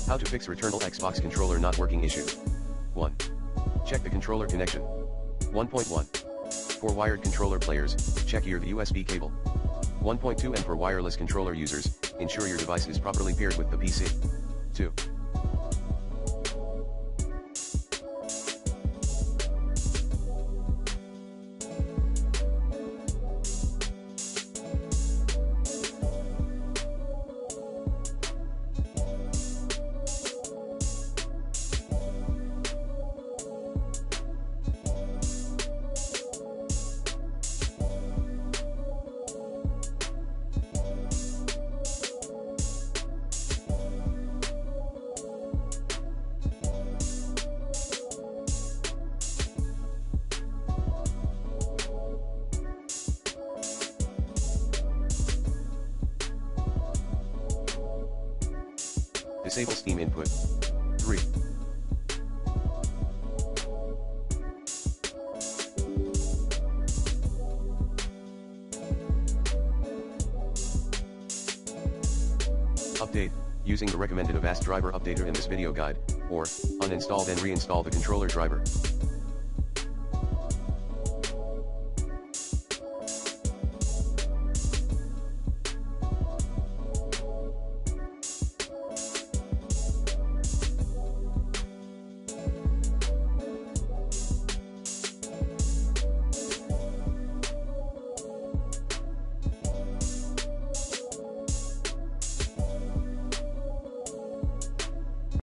How to fix Returnal Xbox controller not working issue. 1. Check the controller connection. 1.1. For wired controller players, check your USB cable. 1.2 And for wireless controller users, ensure your device is properly paired with the PC. 2. Disable Steam input. 3. Update, using the recommended Avast driver updater in this video guide, or, uninstall then reinstall the controller driver.